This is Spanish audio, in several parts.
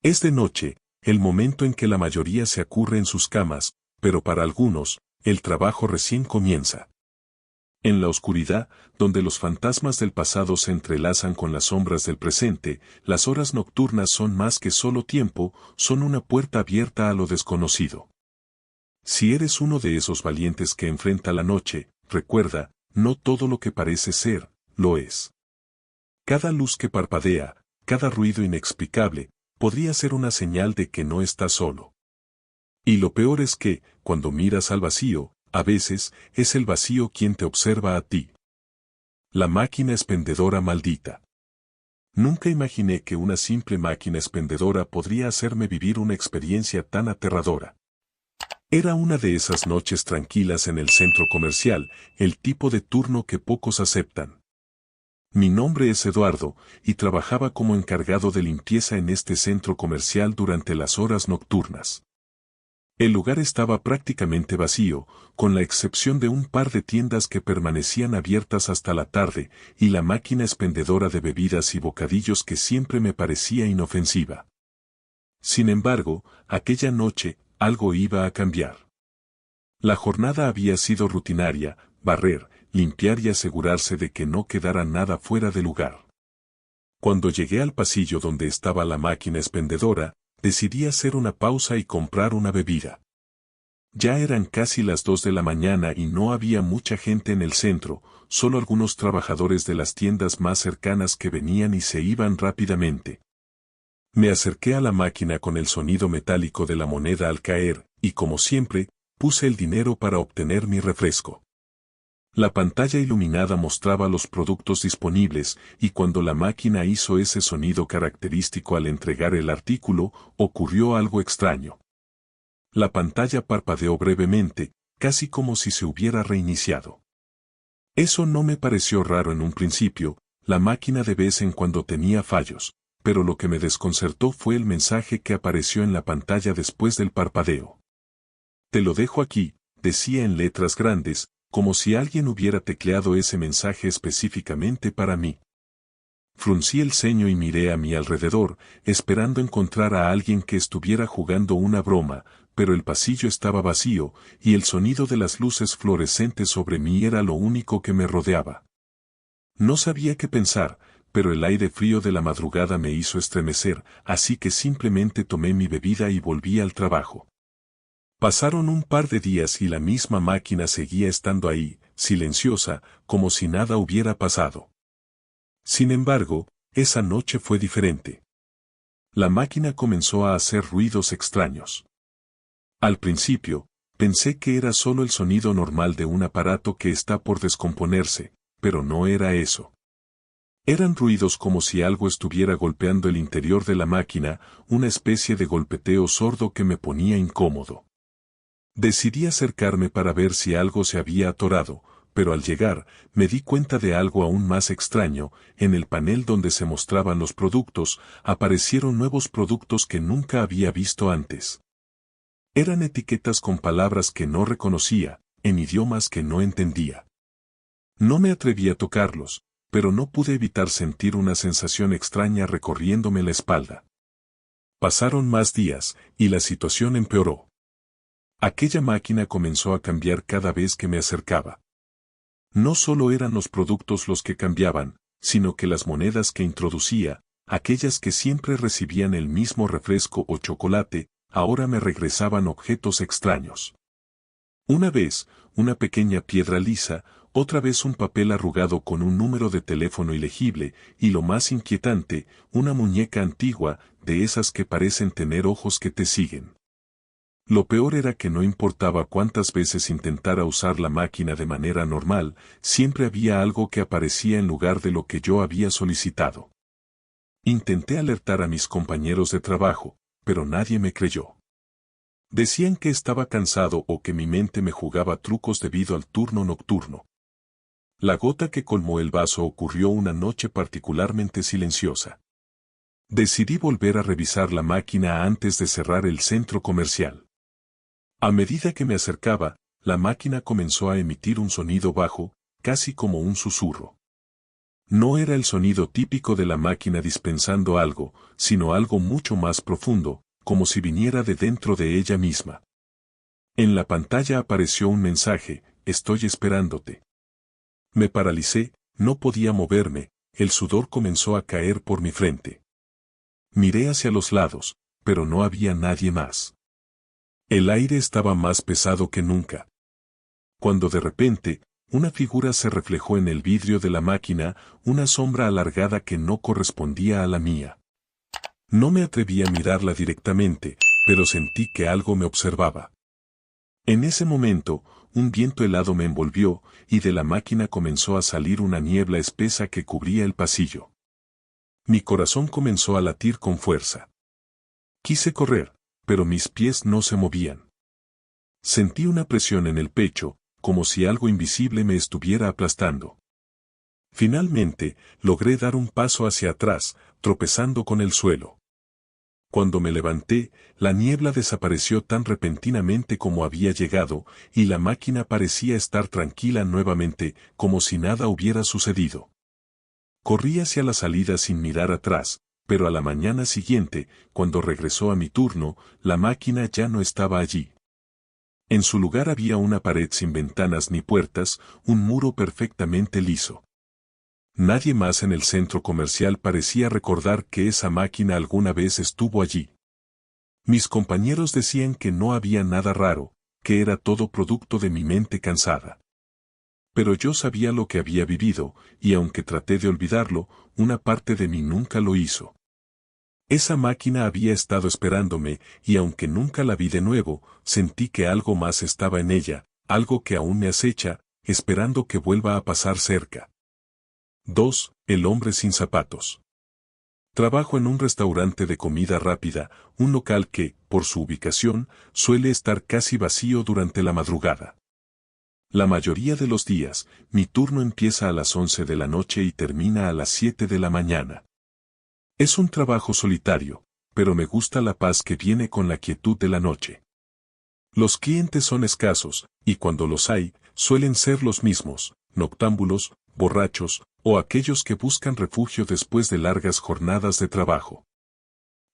Es de noche, el momento en que la mayoría se acurre en sus camas, pero para algunos, el trabajo recién comienza. En la oscuridad, donde los fantasmas del pasado se entrelazan con las sombras del presente, las horas nocturnas son más que solo tiempo, son una puerta abierta a lo desconocido. Si eres uno de esos valientes que enfrenta la noche, recuerda, no todo lo que parece ser, lo es. Cada luz que parpadea, cada ruido inexplicable, podría ser una señal de que no estás solo. Y lo peor es que, cuando miras al vacío, a veces, es el vacío quien te observa a ti. La máquina expendedora maldita. Nunca imaginé que una simple máquina expendedora podría hacerme vivir una experiencia tan aterradora. Era una de esas noches tranquilas en el centro comercial, el tipo de turno que pocos aceptan. Mi nombre es Eduardo, y trabajaba como encargado de limpieza en este centro comercial durante las horas nocturnas. El lugar estaba prácticamente vacío, con la excepción de un par de tiendas que permanecían abiertas hasta la tarde, y la máquina expendedora de bebidas y bocadillos que siempre me parecía inofensiva. Sin embargo, aquella noche, algo iba a cambiar. La jornada había sido rutinaria, barrer, limpiar y asegurarse de que no quedara nada fuera de lugar. Cuando llegué al pasillo donde estaba la máquina expendedora, decidí hacer una pausa y comprar una bebida. Ya eran casi las 2 de la mañana y no había mucha gente en el centro, solo algunos trabajadores de las tiendas más cercanas que venían y se iban rápidamente. Me acerqué a la máquina con el sonido metálico de la moneda al caer, y como siempre, puse el dinero para obtener mi refresco. La pantalla iluminada mostraba los productos disponibles, y cuando la máquina hizo ese sonido característico al entregar el artículo, ocurrió algo extraño. La pantalla parpadeó brevemente, casi como si se hubiera reiniciado. Eso no me pareció raro en un principio, la máquina de vez en cuando tenía fallos, pero lo que me desconcertó fue el mensaje que apareció en la pantalla después del parpadeo. Te lo dejo aquí, decía en letras grandes, como si alguien hubiera tecleado ese mensaje específicamente para mí. Fruncí el ceño y miré a mi alrededor, esperando encontrar a alguien que estuviera jugando una broma, pero el pasillo estaba vacío, y el sonido de las luces fluorescentes sobre mí era lo único que me rodeaba. No sabía qué pensar, pero el aire frío de la madrugada me hizo estremecer, así que simplemente tomé mi bebida y volví al trabajo. Pasaron un par de días y la misma máquina seguía estando ahí, silenciosa, como si nada hubiera pasado. Sin embargo, esa noche fue diferente. La máquina comenzó a hacer ruidos extraños. Al principio, pensé que era solo el sonido normal de un aparato que está por descomponerse, pero no era eso. Eran ruidos como si algo estuviera golpeando el interior de la máquina, una especie de golpeteo sordo que me ponía incómodo. Decidí acercarme para ver si algo se había atorado, pero al llegar, me di cuenta de algo aún más extraño. En el panel donde se mostraban los productos, aparecieron nuevos productos que nunca había visto antes. Eran etiquetas con palabras que no reconocía, en idiomas que no entendía. No me atreví a tocarlos, pero no pude evitar sentir una sensación extraña recorriéndome la espalda. Pasaron más días, y la situación empeoró. Aquella máquina comenzó a cambiar cada vez que me acercaba. No solo eran los productos los que cambiaban, sino que las monedas que introducía, aquellas que siempre recibían el mismo refresco o chocolate, ahora me regresaban objetos extraños. Una vez, una pequeña piedra lisa, otra vez un papel arrugado con un número de teléfono ilegible, y lo más inquietante, una muñeca antigua, de esas que parecen tener ojos que te siguen. Lo peor era que no importaba cuántas veces intentara usar la máquina de manera normal, siempre había algo que aparecía en lugar de lo que yo había solicitado. Intenté alertar a mis compañeros de trabajo, pero nadie me creyó. Decían que estaba cansado o que mi mente me jugaba trucos debido al turno nocturno. La gota que colmó el vaso ocurrió una noche particularmente silenciosa. Decidí volver a revisar la máquina antes de cerrar el centro comercial. A medida que me acercaba, la máquina comenzó a emitir un sonido bajo, casi como un susurro. No era el sonido típico de la máquina dispensando algo, sino algo mucho más profundo, como si viniera de dentro de ella misma. En la pantalla apareció un mensaje: estoy esperándote. Me paralicé, no podía moverme, el sudor comenzó a caer por mi frente. Miré hacia los lados, pero no había nadie más. El aire estaba más pesado que nunca. Cuando de repente, una figura se reflejó en el vidrio de la máquina, una sombra alargada que no correspondía a la mía. No me atreví a mirarla directamente, pero sentí que algo me observaba. En ese momento, un viento helado me envolvió, y de la máquina comenzó a salir una niebla espesa que cubría el pasillo. Mi corazón comenzó a latir con fuerza. Quise correr, pero mis pies no se movían. Sentí una presión en el pecho, como si algo invisible me estuviera aplastando. Finalmente, logré dar un paso hacia atrás, tropezando con el suelo. Cuando me levanté, la niebla desapareció tan repentinamente como había llegado, y la máquina parecía estar tranquila nuevamente, como si nada hubiera sucedido. Corrí hacia la salida sin mirar atrás, pero a la mañana siguiente, cuando regresó a mi turno, la máquina ya no estaba allí. En su lugar había una pared sin ventanas ni puertas, un muro perfectamente liso. Nadie más en el centro comercial parecía recordar que esa máquina alguna vez estuvo allí. Mis compañeros decían que no había nada raro, que era todo producto de mi mente cansada. Pero yo sabía lo que había vivido, y aunque traté de olvidarlo, una parte de mí nunca lo hizo. Esa máquina había estado esperándome, y aunque nunca la vi de nuevo, sentí que algo más estaba en ella, algo que aún me acecha, esperando que vuelva a pasar cerca. 2. El hombre sin zapatos. Trabajo en un restaurante de comida rápida, un local que, por su ubicación, suele estar casi vacío durante la madrugada. La mayoría de los días, mi turno empieza a las 11 de la noche y termina a las 7 de la mañana. Es un trabajo solitario, pero me gusta la paz que viene con la quietud de la noche. Los clientes son escasos, y cuando los hay, suelen ser los mismos, noctámbulos, borrachos, o aquellos que buscan refugio después de largas jornadas de trabajo.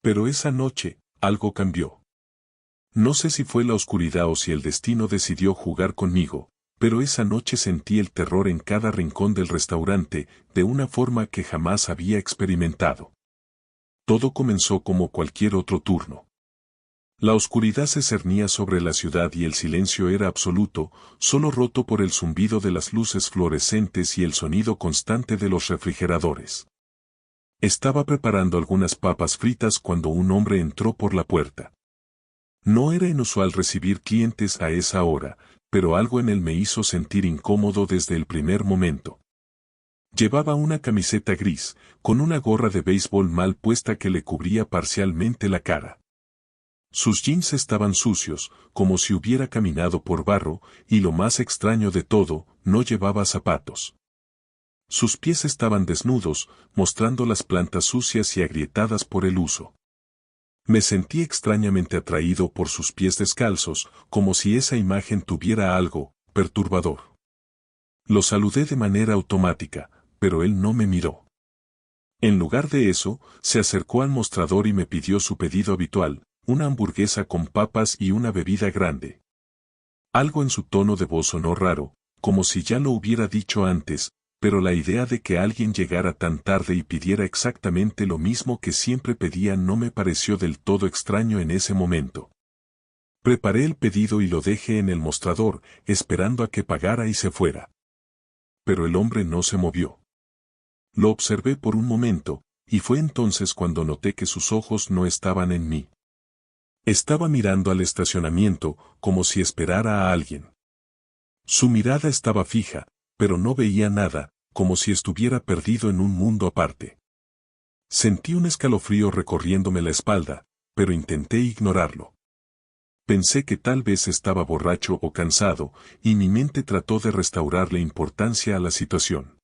Pero esa noche, algo cambió. No sé si fue la oscuridad o si el destino decidió jugar conmigo, pero esa noche sentí el terror en cada rincón del restaurante, de una forma que jamás había experimentado. Todo comenzó como cualquier otro turno. La oscuridad se cernía sobre la ciudad y el silencio era absoluto, solo roto por el zumbido de las luces fluorescentes y el sonido constante de los refrigeradores. Estaba preparando algunas papas fritas cuando un hombre entró por la puerta. No era inusual recibir clientes a esa hora, pero algo en él me hizo sentir incómodo desde el primer momento. Llevaba una camiseta gris, con una gorra de béisbol mal puesta que le cubría parcialmente la cara. Sus jeans estaban sucios, como si hubiera caminado por barro, y lo más extraño de todo, no llevaba zapatos. Sus pies estaban desnudos, mostrando las plantas sucias y agrietadas por el uso. Me sentí extrañamente atraído por sus pies descalzos, como si esa imagen tuviera algo perturbador. Lo saludé de manera automática, pero él no me miró. En lugar de eso, se acercó al mostrador y me pidió su pedido habitual, una hamburguesa con papas y una bebida grande. Algo en su tono de voz sonó raro, como si ya lo hubiera dicho antes, pero la idea de que alguien llegara tan tarde y pidiera exactamente lo mismo que siempre pedía no me pareció del todo extraño en ese momento. Preparé el pedido y lo dejé en el mostrador, esperando a que pagara y se fuera. Pero el hombre no se movió. Lo observé por un momento, y fue entonces cuando noté que sus ojos no estaban en mí. Estaba mirando al estacionamiento, como si esperara a alguien. Su mirada estaba fija, pero no veía nada, como si estuviera perdido en un mundo aparte. Sentí un escalofrío recorriéndome la espalda, pero intenté ignorarlo. Pensé que tal vez estaba borracho o cansado, y mi mente trató de restaurarle importancia a la situación.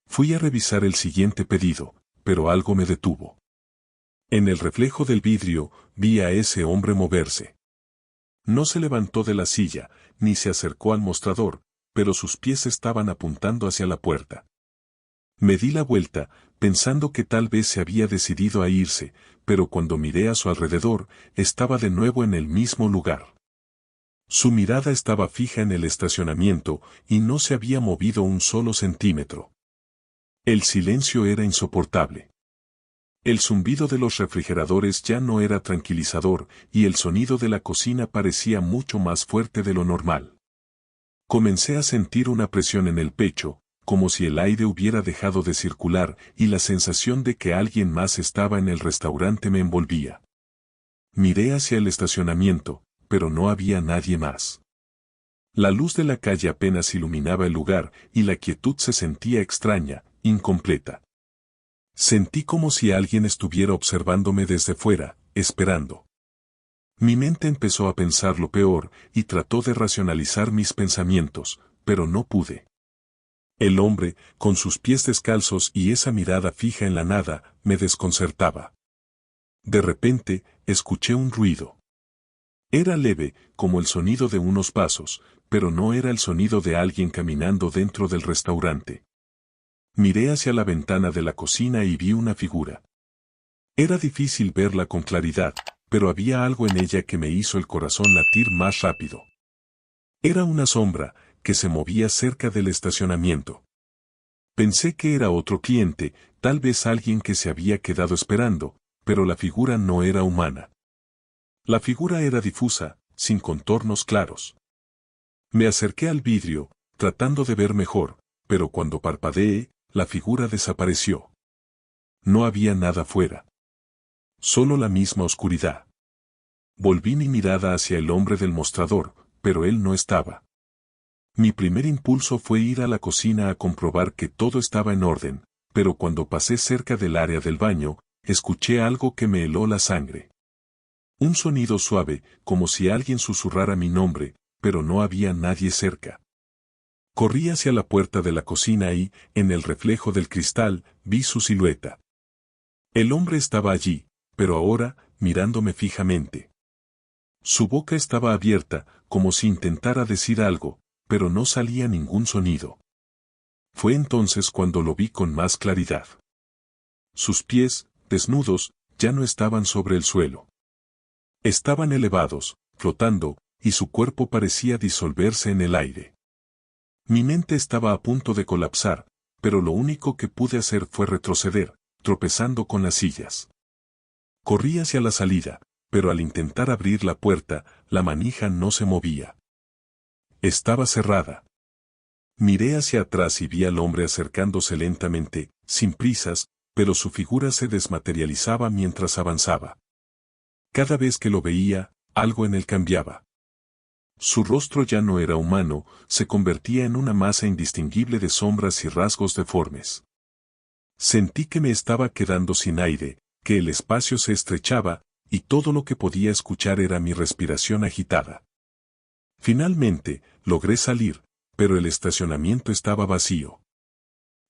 Fui a revisar el siguiente pedido, pero algo me detuvo. En el reflejo del vidrio, vi a ese hombre moverse. No se levantó de la silla, ni se acercó al mostrador, pero sus pies estaban apuntando hacia la puerta. Me di la vuelta, pensando que tal vez se había decidido a irse, pero cuando miré a su alrededor, estaba de nuevo en el mismo lugar. Su mirada estaba fija en el estacionamiento y no se había movido un solo centímetro. El silencio era insoportable. El zumbido de los refrigeradores ya no era tranquilizador y el sonido de la cocina parecía mucho más fuerte de lo normal. Comencé a sentir una presión en el pecho, como si el aire hubiera dejado de circular y la sensación de que alguien más estaba en el restaurante me envolvía. Miré hacia el estacionamiento, pero no había nadie más. La luz de la calle apenas iluminaba el lugar y la quietud se sentía extraña, incompleta. Sentí como si alguien estuviera observándome desde fuera, esperando. Mi mente empezó a pensar lo peor y trató de racionalizar mis pensamientos, pero no pude. El hombre, con sus pies descalzos y esa mirada fija en la nada, me desconcertaba. De repente, escuché un ruido. Era leve, como el sonido de unos pasos, pero no era el sonido de alguien caminando dentro del restaurante. Miré hacia la ventana de la cocina y vi una figura. Era difícil verla con claridad, pero había algo en ella que me hizo el corazón latir más rápido. Era una sombra, que se movía cerca del estacionamiento. Pensé que era otro cliente, tal vez alguien que se había quedado esperando, pero la figura no era humana. La figura era difusa, sin contornos claros. Me acerqué al vidrio, tratando de ver mejor, pero cuando parpadeé, la figura desapareció. No había nada fuera. Solo la misma oscuridad. Volví mi mirada hacia el hombre del mostrador, pero él no estaba. Mi primer impulso fue ir a la cocina a comprobar que todo estaba en orden, pero cuando pasé cerca del área del baño, escuché algo que me heló la sangre. Un sonido suave, como si alguien susurrara mi nombre, pero no había nadie cerca. Corrí hacia la puerta de la cocina y, en el reflejo del cristal, vi su silueta. El hombre estaba allí, pero ahora, mirándome fijamente. Su boca estaba abierta, como si intentara decir algo, pero no salía ningún sonido. Fue entonces cuando lo vi con más claridad. Sus pies, desnudos, ya no estaban sobre el suelo. Estaban elevados, flotando, y su cuerpo parecía disolverse en el aire. Mi mente estaba a punto de colapsar, pero lo único que pude hacer fue retroceder, tropezando con las sillas. Corrí hacia la salida, pero al intentar abrir la puerta, la manija no se movía. Estaba cerrada. Miré hacia atrás y vi al hombre acercándose lentamente, sin prisas, pero su figura se desmaterializaba mientras avanzaba. Cada vez que lo veía, algo en él cambiaba. Su rostro ya no era humano, se convertía en una masa indistinguible de sombras y rasgos deformes. Sentí que me estaba quedando sin aire, que el espacio se estrechaba, y todo lo que podía escuchar era mi respiración agitada. Finalmente, logré salir, pero el estacionamiento estaba vacío.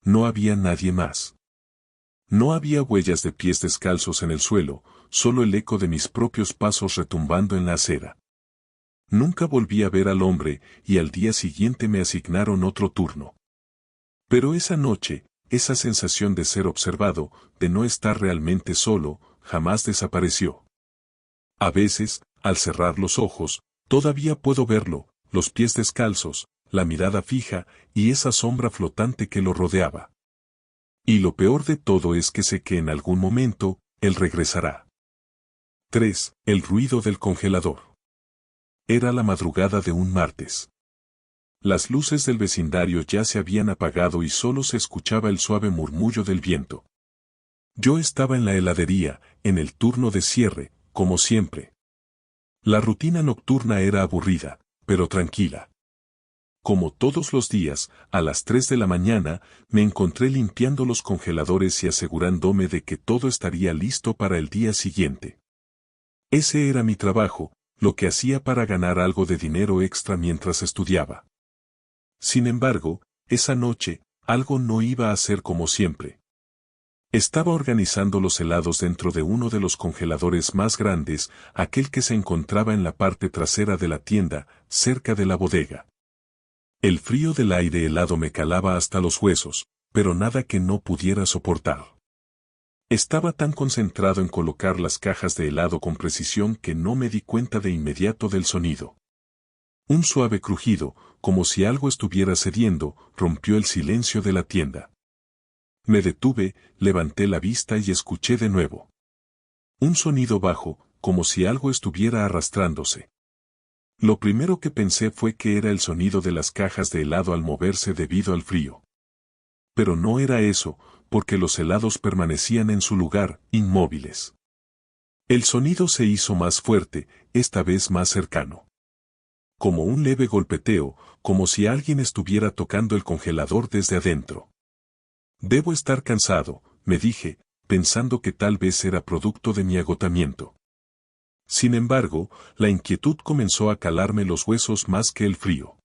No había nadie más. No había huellas de pies descalzos en el suelo, solo el eco de mis propios pasos retumbando en la acera. Nunca volví a ver al hombre y al día siguiente me asignaron otro turno. Pero esa noche, esa sensación de ser observado, de no estar realmente solo, jamás desapareció. A veces, al cerrar los ojos, todavía puedo verlo, los pies descalzos, la mirada fija y esa sombra flotante que lo rodeaba. Y lo peor de todo es que sé que en algún momento, él regresará. 3. El ruido del congelador. Era la madrugada de un martes. Las luces del vecindario ya se habían apagado y solo se escuchaba el suave murmullo del viento. Yo estaba en la heladería, en el turno de cierre, como siempre. La rutina nocturna era aburrida, pero tranquila. Como todos los días, a las 3 de la mañana, me encontré limpiando los congeladores y asegurándome de que todo estaría listo para el día siguiente. Ese era mi trabajo, lo que hacía para ganar algo de dinero extra mientras estudiaba. Sin embargo, esa noche, algo no iba a ser como siempre. Estaba organizando los helados dentro de uno de los congeladores más grandes, aquel que se encontraba en la parte trasera de la tienda, cerca de la bodega. El frío del aire helado me calaba hasta los huesos, pero nada que no pudiera soportar. Estaba tan concentrado en colocar las cajas de helado con precisión que no me di cuenta de inmediato del sonido. Un suave crujido, como si algo estuviera cediendo, rompió el silencio de la tienda. Me detuve, levanté la vista y escuché de nuevo. Un sonido bajo, como si algo estuviera arrastrándose. Lo primero que pensé fue que era el sonido de las cajas de helado al moverse debido al frío. Pero no era eso, porque los helados permanecían en su lugar, inmóviles. El sonido se hizo más fuerte, esta vez más cercano. Como un leve golpeteo, como si alguien estuviera tocando el congelador desde adentro. Debo estar cansado, me dije, pensando que tal vez era producto de mi agotamiento. Sin embargo, la inquietud comenzó a calarme los huesos más que el frío.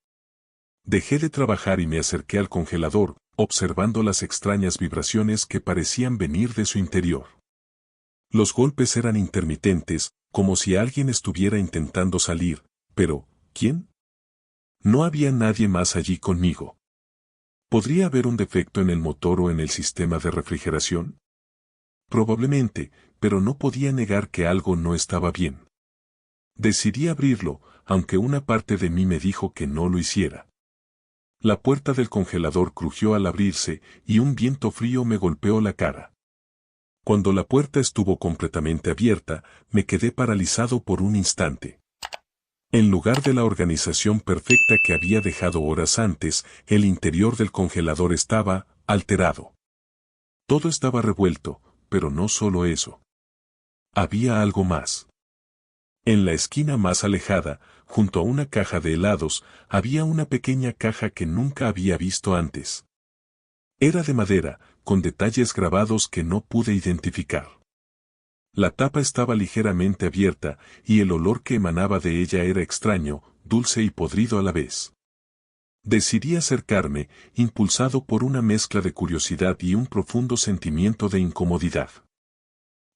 Dejé de trabajar y me acerqué al congelador, observando las extrañas vibraciones que parecían venir de su interior. Los golpes eran intermitentes, como si alguien estuviera intentando salir, pero, ¿quién? No había nadie más allí conmigo. ¿Podría haber un defecto en el motor o en el sistema de refrigeración? Probablemente, pero no podía negar que algo no estaba bien. Decidí abrirlo, aunque una parte de mí me dijo que no lo hiciera. La puerta del congelador crujió al abrirse y un viento frío me golpeó la cara. Cuando la puerta estuvo completamente abierta, me quedé paralizado por un instante. En lugar de la organización perfecta que había dejado horas antes, el interior del congelador estaba alterado. Todo estaba revuelto, pero no solo eso. Había algo más. En la esquina más alejada, junto a una caja de helados, había una pequeña caja que nunca había visto antes. Era de madera, con detalles grabados que no pude identificar. La tapa estaba ligeramente abierta, y el olor que emanaba de ella era extraño, dulce y podrido a la vez. Decidí acercarme, impulsado por una mezcla de curiosidad y un profundo sentimiento de incomodidad.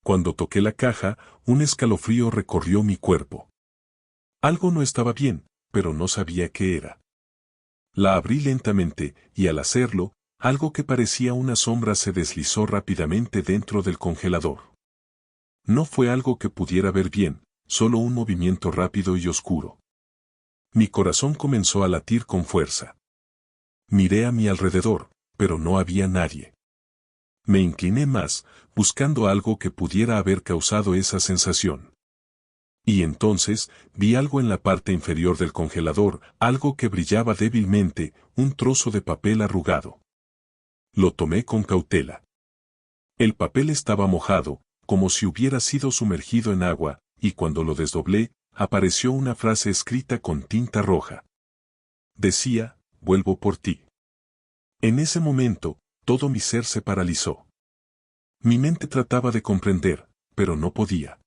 Cuando toqué la caja, un escalofrío recorrió mi cuerpo. Algo no estaba bien, pero no sabía qué era. La abrí lentamente, y al hacerlo, algo que parecía una sombra se deslizó rápidamente dentro del congelador. No fue algo que pudiera ver bien, solo un movimiento rápido y oscuro. Mi corazón comenzó a latir con fuerza. Miré a mi alrededor, pero no había nadie. Me incliné más, buscando algo que pudiera haber causado esa sensación. Y entonces, vi algo en la parte inferior del congelador, algo que brillaba débilmente, un trozo de papel arrugado. Lo tomé con cautela. El papel estaba mojado, como si hubiera sido sumergido en agua, y cuando lo desdoblé, apareció una frase escrita con tinta roja. Decía, vuelvo por ti. En ese momento, todo mi ser se paralizó. Mi mente trataba de comprender, pero no podía.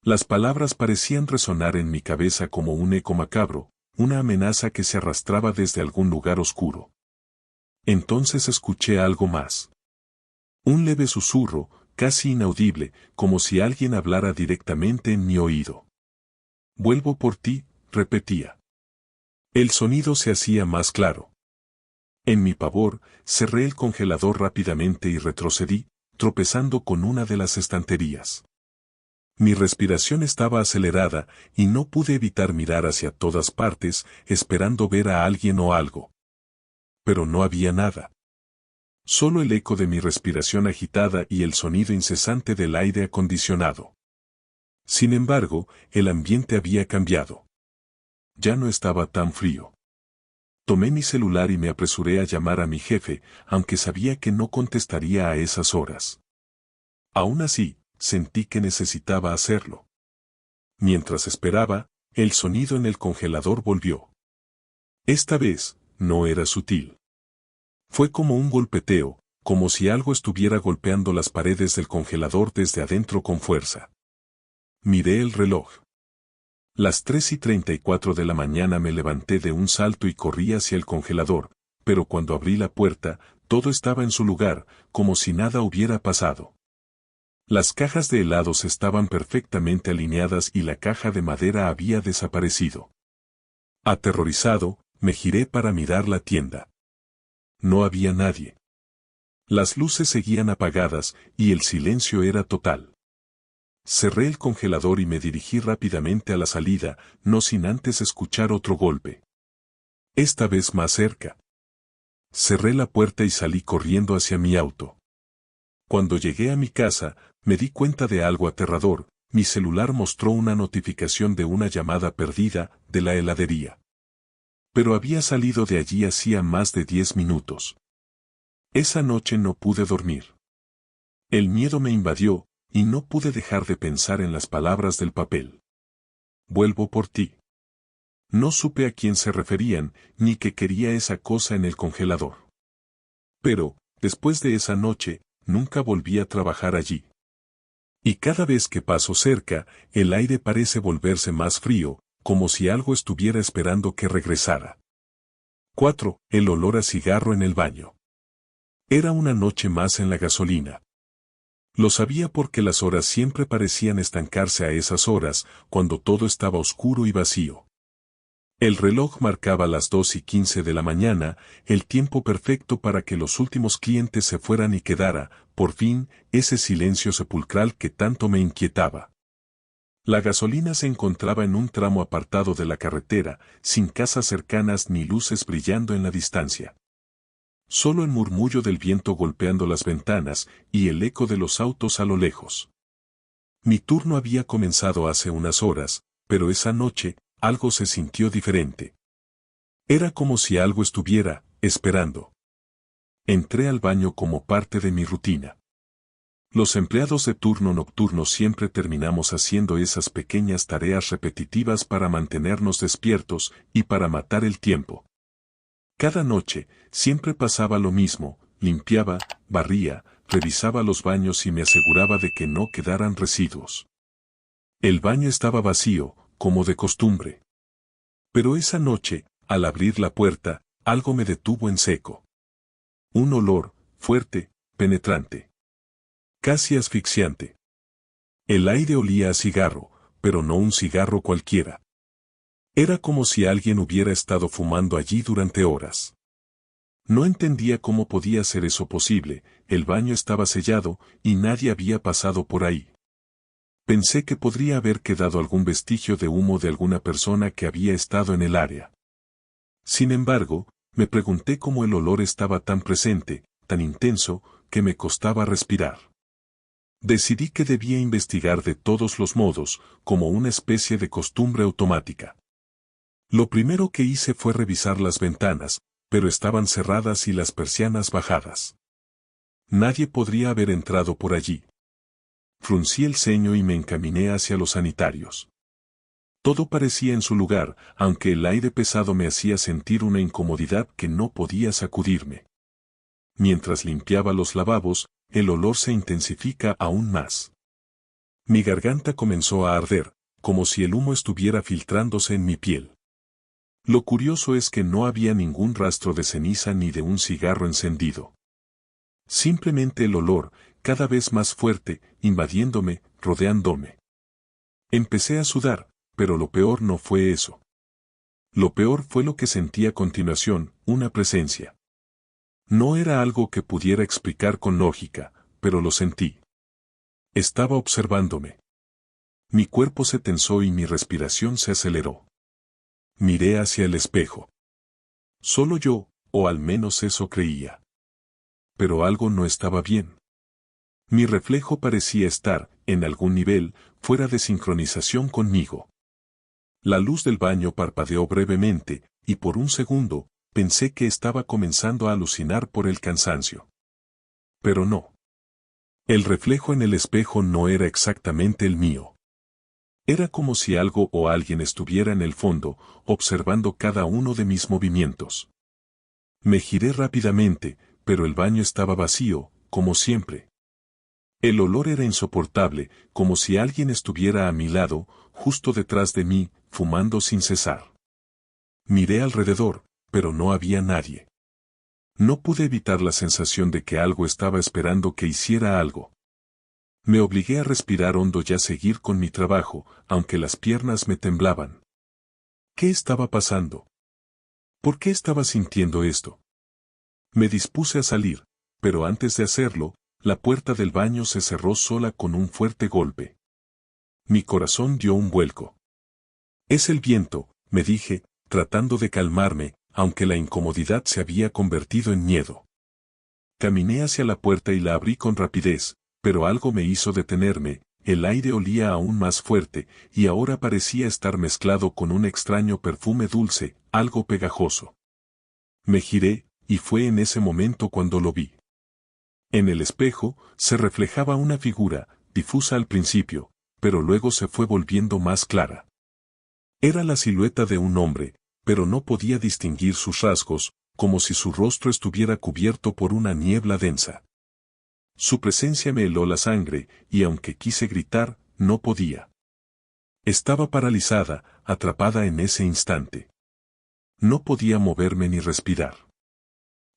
Las palabras parecían resonar en mi cabeza como un eco macabro, una amenaza que se arrastraba desde algún lugar oscuro. Entonces escuché algo más. Un leve susurro, casi inaudible, como si alguien hablara directamente en mi oído. Vuelvo por ti, repetía. El sonido se hacía más claro. En mi pavor, cerré el congelador rápidamente y retrocedí, tropezando con una de las estanterías. Mi respiración estaba acelerada, y no pude evitar mirar hacia todas partes, esperando ver a alguien o algo. Pero no había nada. Solo el eco de mi respiración agitada y el sonido incesante del aire acondicionado. Sin embargo, el ambiente había cambiado. Ya no estaba tan frío. Tomé mi celular y me apresuré a llamar a mi jefe, aunque sabía que no contestaría a esas horas. Aún así, sentí que necesitaba hacerlo. Mientras esperaba, el sonido en el congelador volvió. Esta vez, no era sutil. Fue como un golpeteo, como si algo estuviera golpeando las paredes del congelador desde adentro con fuerza. Miré el reloj. Las 3:34 de la mañana me levanté de un salto y corrí hacia el congelador, pero cuando abrí la puerta, todo estaba en su lugar, como si nada hubiera pasado. Las cajas de helados estaban perfectamente alineadas y la caja de madera había desaparecido. Aterrorizado, me giré para mirar la tienda. No había nadie. Las luces seguían apagadas y el silencio era total. Cerré el congelador y me dirigí rápidamente a la salida, no sin antes escuchar otro golpe. Esta vez más cerca. Cerré la puerta y salí corriendo hacia mi auto. Cuando llegué a mi casa, me di cuenta de algo aterrador. Mi celular mostró una notificación de una llamada perdida de la heladería. Pero había salido de allí hacía más de 10 minutos. Esa noche no pude dormir. El miedo me invadió, y no pude dejar de pensar en las palabras del papel. Vuelvo por ti. No supe a quién se referían, ni qué quería esa cosa en el congelador. Pero, después de esa noche, nunca volví a trabajar allí. Y cada vez que paso cerca, el aire parece volverse más frío, como si algo estuviera esperando que regresara. 4. El olor a cigarro en el baño. Era una noche más en la gasolina. Lo sabía porque las horas siempre parecían estancarse a esas horas, cuando todo estaba oscuro y vacío. El reloj marcaba las 2:15 de la mañana, el tiempo perfecto para que los últimos clientes se fueran y quedara, por fin, ese silencio sepulcral que tanto me inquietaba. La gasolina se encontraba en un tramo apartado de la carretera, sin casas cercanas ni luces brillando en la distancia. Solo el murmullo del viento golpeando las ventanas y el eco de los autos a lo lejos. Mi turno había comenzado hace unas horas, pero esa noche, algo se sintió diferente. Era como si algo estuviera esperando. Entré al baño como parte de mi rutina. Los empleados de turno nocturno siempre terminamos haciendo esas pequeñas tareas repetitivas para mantenernos despiertos y para matar el tiempo. Cada noche, siempre pasaba lo mismo, limpiaba, barría, revisaba los baños y me aseguraba de que no quedaran residuos. El baño estaba vacío, como de costumbre. Pero esa noche, al abrir la puerta, algo me detuvo en seco. Un olor, fuerte, penetrante. Casi asfixiante. El aire olía a cigarro, pero no un cigarro cualquiera. Era como si alguien hubiera estado fumando allí durante horas. No entendía cómo podía ser eso posible, el baño estaba sellado y nadie había pasado por ahí. Pensé que podría haber quedado algún vestigio de humo de alguna persona que había estado en el área. Sin embargo, me pregunté cómo el olor estaba tan presente, tan intenso, que me costaba respirar. Decidí que debía investigar de todos los modos, como una especie de costumbre automática. Lo primero que hice fue revisar las ventanas, pero estaban cerradas y las persianas bajadas. Nadie podría haber entrado por allí. Fruncí el ceño y me encaminé hacia los sanitarios. Todo parecía en su lugar, aunque el aire pesado me hacía sentir una incomodidad que no podía sacudirme. Mientras limpiaba los lavabos, el olor se intensifica aún más. Mi garganta comenzó a arder, como si el humo estuviera filtrándose en mi piel. Lo curioso es que no había ningún rastro de ceniza ni de un cigarro encendido. Simplemente el olor, cada vez más fuerte, invadiéndome, rodeándome. Empecé a sudar, pero lo peor no fue eso. Lo peor fue lo que sentí a continuación, una presencia. No era algo que pudiera explicar con lógica, pero lo sentí. Estaba observándome. Mi cuerpo se tensó y mi respiración se aceleró. Miré hacia el espejo. Solo yo, o al menos eso creía. Pero algo no estaba bien. Mi reflejo parecía estar, en algún nivel, fuera de sincronización conmigo. La luz del baño parpadeó brevemente, y por un segundo, pensé que estaba comenzando a alucinar por el cansancio. Pero no. El reflejo en el espejo no era exactamente el mío. Era como si algo o alguien estuviera en el fondo, observando cada uno de mis movimientos. Me giré rápidamente, pero el baño estaba vacío, como siempre. El olor era insoportable, como si alguien estuviera a mi lado, justo detrás de mí, fumando sin cesar. Miré alrededor, pero no había nadie. No pude evitar la sensación de que algo estaba esperando que hiciera algo. Me obligué a respirar hondo y a seguir con mi trabajo, aunque las piernas me temblaban. ¿Qué estaba pasando? ¿Por qué estaba sintiendo esto? Me dispuse a salir, pero antes de hacerlo, la puerta del baño se cerró sola con un fuerte golpe. Mi corazón dio un vuelco. Es el viento, me dije, tratando de calmarme, aunque la incomodidad se había convertido en miedo. Caminé hacia la puerta y la abrí con rapidez, pero algo me hizo detenerme, el aire olía aún más fuerte, y ahora parecía estar mezclado con un extraño perfume dulce, algo pegajoso. Me giré, y fue en ese momento cuando lo vi. En el espejo, se reflejaba una figura, difusa al principio, pero luego se fue volviendo más clara. Era la silueta de un hombre, pero no podía distinguir sus rasgos, como si su rostro estuviera cubierto por una niebla densa. Su presencia me heló la sangre, y aunque quise gritar, no podía. Estaba paralizada, atrapada en ese instante. No podía moverme ni respirar.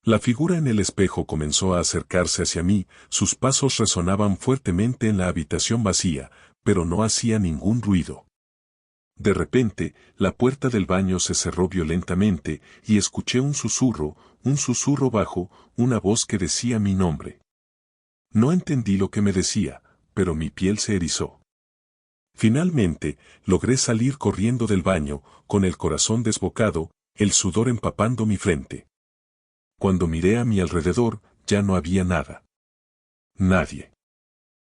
La figura en el espejo comenzó a acercarse hacia mí, sus pasos resonaban fuertemente en la habitación vacía, pero no hacía ningún ruido. De repente, la puerta del baño se cerró violentamente, y escuché un susurro bajo, una voz que decía mi nombre. No entendí lo que me decía, pero mi piel se erizó. Finalmente, logré salir corriendo del baño, con el corazón desbocado, el sudor empapando mi frente. Cuando miré a mi alrededor, ya no había nada. Nadie.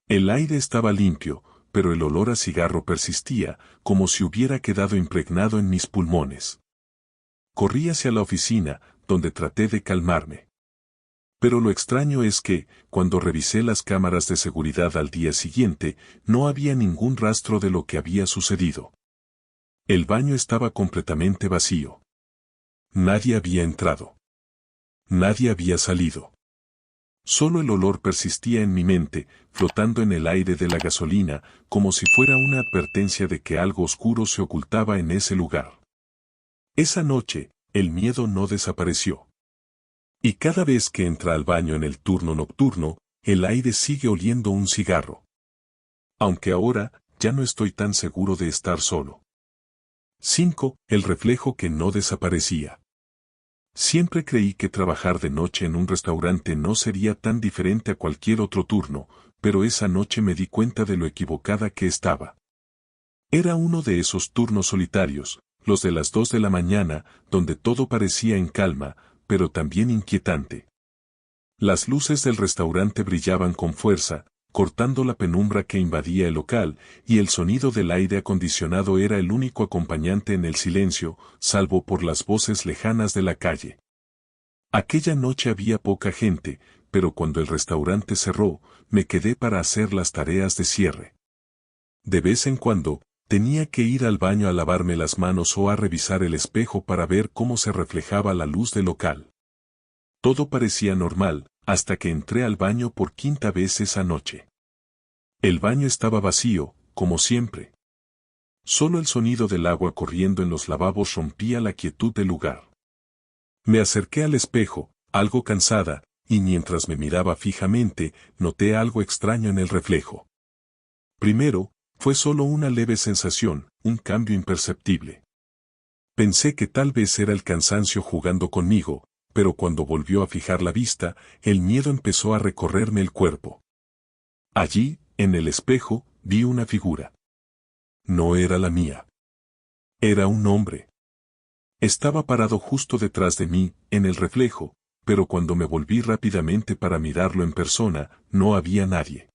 El aire estaba limpio, pero el olor a cigarro persistía, como si hubiera quedado impregnado en mis pulmones. Corrí hacia la oficina, donde traté de calmarme. Pero lo extraño es que, cuando revisé las cámaras de seguridad al día siguiente, no había ningún rastro de lo que había sucedido. El baño estaba completamente vacío. Nadie había entrado. Nadie había salido. Solo el olor persistía en mi mente, flotando en el aire de la gasolina, como si fuera una advertencia de que algo oscuro se ocultaba en ese lugar. Esa noche, el miedo no desapareció. Y cada vez que entra al baño en el turno nocturno, el aire sigue oliendo un cigarro. Aunque ahora, ya no estoy tan seguro de estar solo. 5. El reflejo que no desaparecía. Siempre creí que trabajar de noche en un restaurante no sería tan diferente a cualquier otro turno, pero esa noche me di cuenta de lo equivocada que estaba. Era uno de esos turnos solitarios, los de las 2 de la mañana, donde todo parecía en calma, pero también inquietante. Las luces del restaurante brillaban con fuerza, cortando la penumbra que invadía el local, y el sonido del aire acondicionado era el único acompañante en el silencio, salvo por las voces lejanas de la calle. Aquella noche había poca gente, pero cuando el restaurante cerró, me quedé para hacer las tareas de cierre. De vez en cuando, tenía que ir al baño a lavarme las manos o a revisar el espejo para ver cómo se reflejaba la luz del local. Todo parecía normal, hasta que entré al baño por 5ª vez esa noche. El baño estaba vacío, como siempre. Solo el sonido del agua corriendo en los lavabos rompía la quietud del lugar. Me acerqué al espejo, algo cansada, y mientras me miraba fijamente, noté algo extraño en el reflejo. Primero, fue solo una leve sensación, un cambio imperceptible. Pensé que tal vez era el cansancio jugando conmigo, pero cuando volvió a fijar la vista, el miedo empezó a recorrerme el cuerpo. Allí, en el espejo, vi una figura. No era la mía. Era un hombre. Estaba parado justo detrás de mí, en el reflejo, pero cuando me volví rápidamente para mirarlo en persona, no había nadie.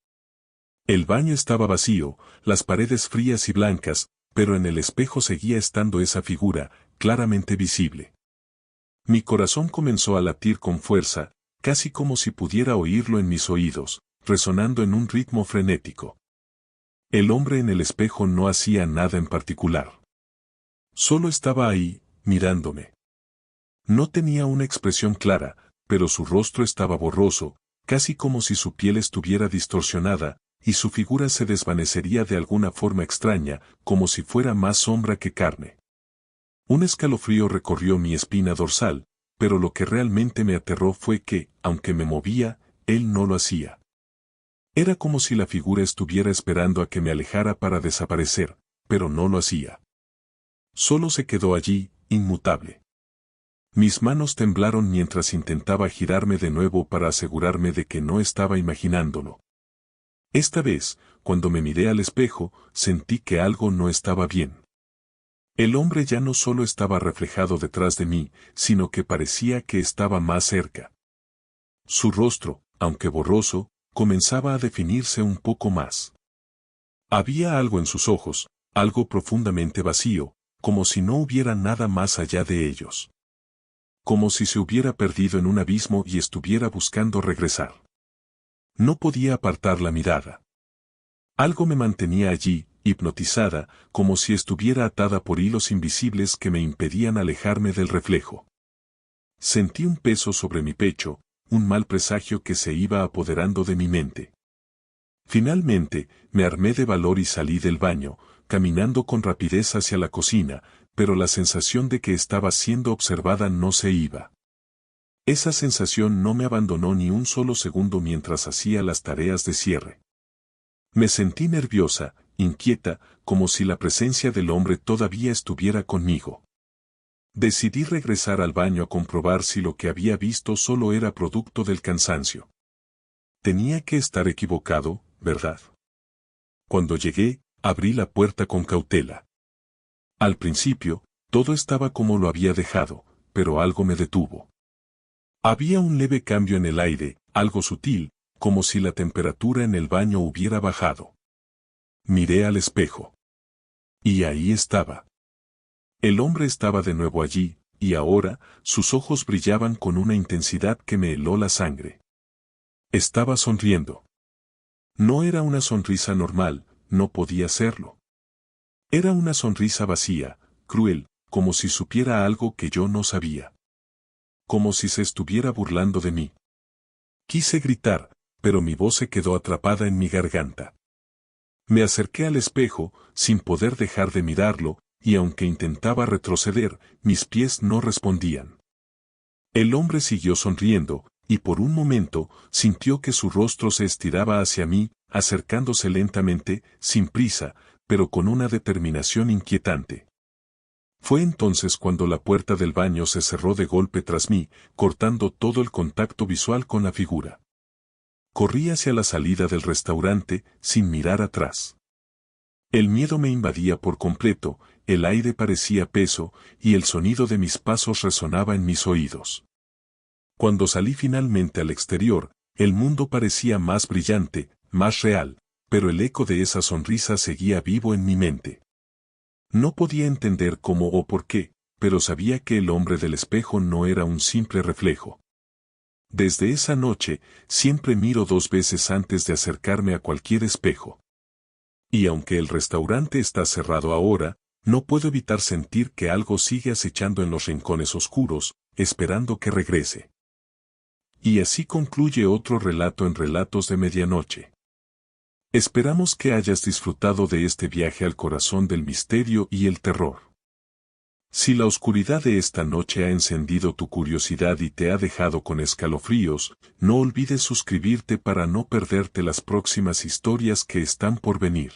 El baño estaba vacío, las paredes frías y blancas, pero en el espejo seguía estando esa figura, claramente visible. Mi corazón comenzó a latir con fuerza, casi como si pudiera oírlo en mis oídos, resonando en un ritmo frenético. El hombre en el espejo no hacía nada en particular. Solo estaba ahí, mirándome. No tenía una expresión clara, pero su rostro estaba borroso, casi como si su piel estuviera distorsionada, y su figura se desvanecería de alguna forma extraña, como si fuera más sombra que carne. Un escalofrío recorrió mi espina dorsal, pero lo que realmente me aterró fue que, aunque me movía, él no lo hacía. Era como si la figura estuviera esperando a que me alejara para desaparecer, pero no lo hacía. Solo se quedó allí, inmutable. Mis manos temblaron mientras intentaba girarme de nuevo para asegurarme de que no estaba imaginándolo. Esta vez, cuando me miré al espejo, sentí que algo no estaba bien. El hombre ya no solo estaba reflejado detrás de mí, sino que parecía que estaba más cerca. Su rostro, aunque borroso, comenzaba a definirse un poco más. Había algo en sus ojos, algo profundamente vacío, como si no hubiera nada más allá de ellos. Como si se hubiera perdido en un abismo y estuviera buscando regresar. No podía apartar la mirada. Algo me mantenía allí, hipnotizada, como si estuviera atada por hilos invisibles que me impedían alejarme del reflejo. Sentí un peso sobre mi pecho, un mal presagio que se iba apoderando de mi mente. Finalmente, me armé de valor y salí del baño, caminando con rapidez hacia la cocina, pero la sensación de que estaba siendo observada no se iba. Esa sensación no me abandonó ni un solo segundo mientras hacía las tareas de cierre. Me sentí nerviosa, inquieta, como si la presencia del hombre todavía estuviera conmigo. Decidí regresar al baño a comprobar si lo que había visto solo era producto del cansancio. Tenía que estar equivocado, ¿verdad? Cuando llegué, abrí la puerta con cautela. Al principio, todo estaba como lo había dejado, pero algo me detuvo. Había un leve cambio en el aire, algo sutil, como si la temperatura en el baño hubiera bajado. Miré al espejo. Y ahí estaba. El hombre estaba de nuevo allí, y ahora, sus ojos brillaban con una intensidad que me heló la sangre. Estaba sonriendo. No era una sonrisa normal, no podía serlo. Era una sonrisa vacía, cruel, como si supiera algo que yo no sabía. Como si se estuviera burlando de mí. Quise gritar, pero mi voz se quedó atrapada en mi garganta. Me acerqué al espejo, sin poder dejar de mirarlo, y aunque intentaba retroceder, mis pies no respondían. El hombre siguió sonriendo, y por un momento, sintió que su rostro se estiraba hacia mí, acercándose lentamente, sin prisa, pero con una determinación inquietante. Fue entonces cuando la puerta del baño se cerró de golpe tras mí, cortando todo el contacto visual con la figura. Corrí hacia la salida del restaurante, sin mirar atrás. El miedo me invadía por completo, el aire parecía peso, y el sonido de mis pasos resonaba en mis oídos. Cuando salí finalmente al exterior, el mundo parecía más brillante, más real, pero el eco de esa sonrisa seguía vivo en mi mente. No podía entender cómo o por qué, pero sabía que el hombre del espejo no era un simple reflejo. Desde esa noche, siempre miro 2 veces antes de acercarme a cualquier espejo. Y aunque el restaurante está cerrado ahora, no puedo evitar sentir que algo sigue acechando en los rincones oscuros, esperando que regrese. Y así concluye otro relato en Relatos de Medianoche. Esperamos que hayas disfrutado de este viaje al corazón del misterio y el terror. Si la oscuridad de esta noche ha encendido tu curiosidad y te ha dejado con escalofríos, no olvides suscribirte para no perderte las próximas historias que están por venir.